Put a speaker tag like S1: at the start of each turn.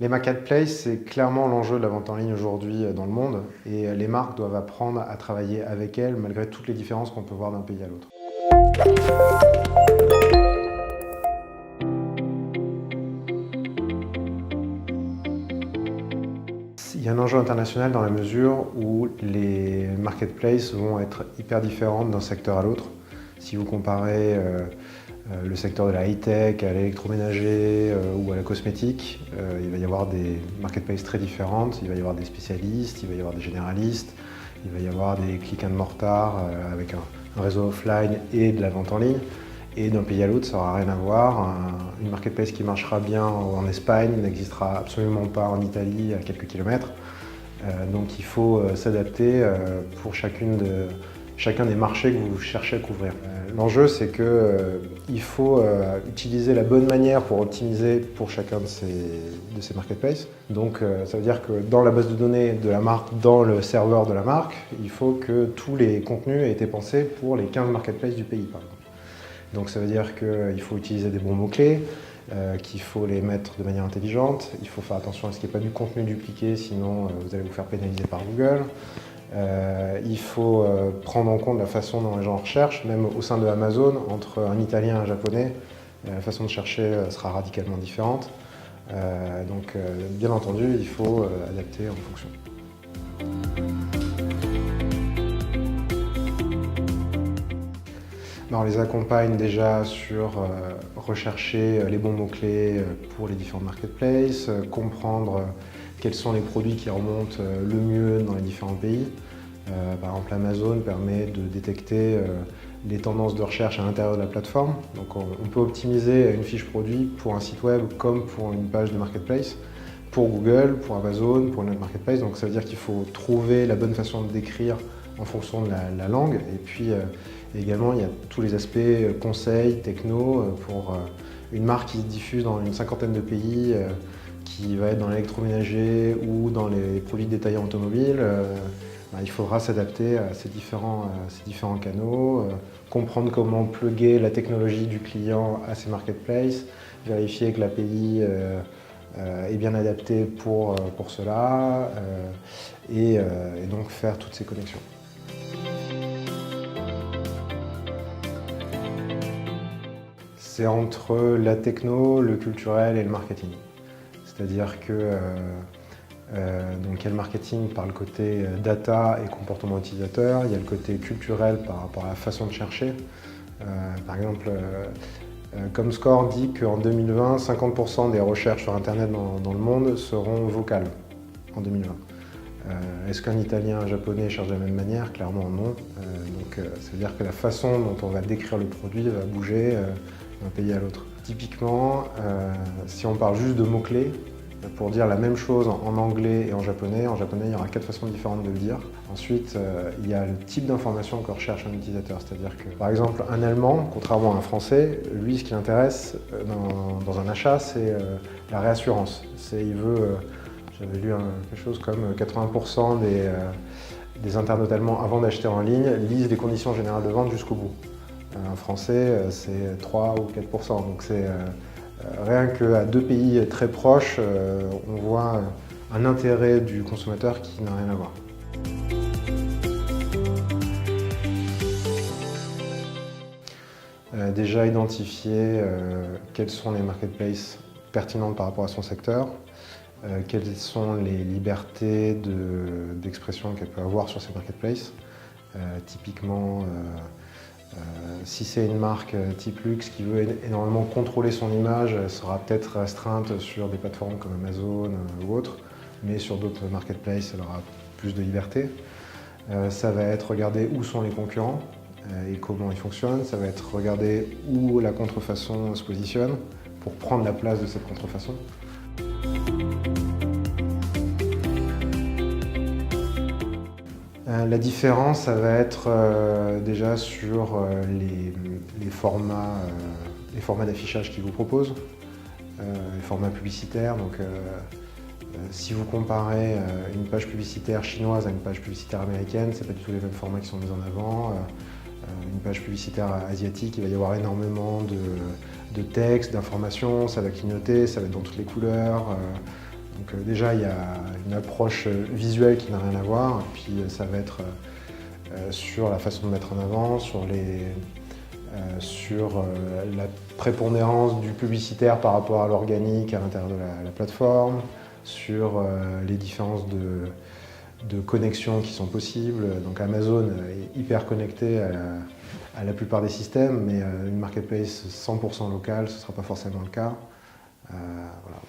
S1: Les marketplaces, c'est clairement l'enjeu de la vente en ligne aujourd'hui dans le monde et les marques doivent apprendre à travailler avec elles malgré toutes les différences qu'on peut voir d'un pays à l'autre. Il y a un enjeu international dans la mesure où les marketplaces vont être hyper différentes d'un secteur à l'autre. Si vous comparez le secteur de la high-tech à l'électroménager ou à la cosmétique, il va y avoir des marketplaces très différentes, il va y avoir des spécialistes, il va y avoir des généralistes, il va y avoir des click and mortar avec un réseau offline et de la vente en ligne. Et d'un pays à l'autre, ça n'aura rien à voir. Une marketplace qui marchera bien en Espagne n'existera absolument pas en Italie à quelques kilomètres. Donc il faut s'adapter pour chacun des marchés que vous cherchez à couvrir. L'enjeu, c'est qu'il faut utiliser la bonne manière pour optimiser pour chacun de ces marketplaces. Donc ça veut dire que dans la base de données de la marque, dans le serveur de la marque, il faut que tous les contenus aient été pensés pour les 15 marketplaces du pays, par exemple. Donc ça veut dire qu'il faut utiliser des bons mots-clés, qu'il faut les mettre de manière intelligente, il faut faire attention à ce qu'il n'y ait pas du contenu dupliqué, sinon vous allez vous faire pénaliser par Google. Il faut prendre en compte la façon dont les gens recherchent, même au sein de Amazon, entre un Italien et un Japonais, la façon de chercher sera radicalement différente. Donc bien entendu, il faut adapter en fonction. On les accompagne déjà sur rechercher les bons mots-clés pour les différentes marketplaces, comprendre quels sont les produits qui remontent le mieux dans les différents pays. Par exemple, Amazon permet de détecter les tendances de recherche à l'intérieur de la plateforme. Donc on peut optimiser une fiche produit pour un site web comme pour une page de marketplace, pour Google, pour Amazon, pour une autre marketplace. Donc ça veut dire qu'il faut trouver la bonne façon de décrire en fonction de la langue. Et puis également, il y a tous les aspects conseils, techno, pour une marque qui se diffuse dans une cinquantaine de pays, qui va être dans l'électroménager ou dans les produits détaillants automobiles. Il faudra s'adapter à ces différents canaux, comprendre comment plugger la technologie du client à ces marketplaces, vérifier que l'API est bien adaptée pour cela, et donc faire toutes ces connexions. C'est entre la techno, le culturel et le marketing. C'est-à-dire que donc il y a le marketing par le côté data et comportement utilisateur, il y a le côté culturel par rapport à la façon de chercher. Par exemple, Comscore dit qu'en 2020, 50% des recherches sur Internet dans le monde seront vocales en 2020. Est-ce qu'un Italien, un Japonais cherchent de la même manière? Clairement non. Donc ça veut dire que la façon dont on va décrire le produit va bouger d'un pays à l'autre. Typiquement, si on parle juste de mots-clés, pour dire la même chose en anglais et en japonais, il y aura 4 façons différentes de le dire. Ensuite, il y a le type d'information que recherche un utilisateur. C'est-à-dire que, par exemple, un Allemand, contrairement à un Français, lui, ce qui l'intéresse dans un achat, c'est la réassurance. Il veut, j'avais lu quelque chose comme 80% des internautes allemands, avant d'acheter en ligne, lisent les conditions générales de vente jusqu'au bout. Un Français, c'est 3 ou 4%. Donc c'est rien qu'à deux pays très proches, on voit un intérêt du consommateur qui n'a rien à voir. Déjà identifier quelles sont les marketplaces pertinentes par rapport à son secteur, quelles sont les libertés d'expression qu'elle peut avoir sur ces marketplaces. Typiquement, si c'est une marque type luxe qui veut énormément contrôler son image, elle sera peut-être restreinte sur des plateformes comme Amazon ou autres, mais sur d'autres marketplaces, elle aura plus de liberté. Ça va être regarder où sont les concurrents et comment ils fonctionnent. Ça va être regarder où la contrefaçon se positionne pour prendre la place de cette contrefaçon. La différence, ça va être déjà sur les formats d'affichage qu'ils vous proposent, les formats publicitaires. Donc, si vous comparez une page publicitaire chinoise à une page publicitaire américaine, ce n'est pas du tout les mêmes formats qui sont mis en avant. Une page publicitaire asiatique, il va y avoir énormément de textes, d'informations, ça va clignoter, ça va être dans toutes les couleurs. Donc déjà, il y a une approche visuelle qui n'a rien à voir, et puis ça va être sur la façon de mettre en avant, sur la prépondérance du publicitaire par rapport à l'organique à l'intérieur de la plateforme, sur les différences de connexion qui sont possibles. Donc Amazon est hyper connecté à la plupart des systèmes, mais une marketplace 100% locale, ce ne sera pas forcément le cas. Voilà.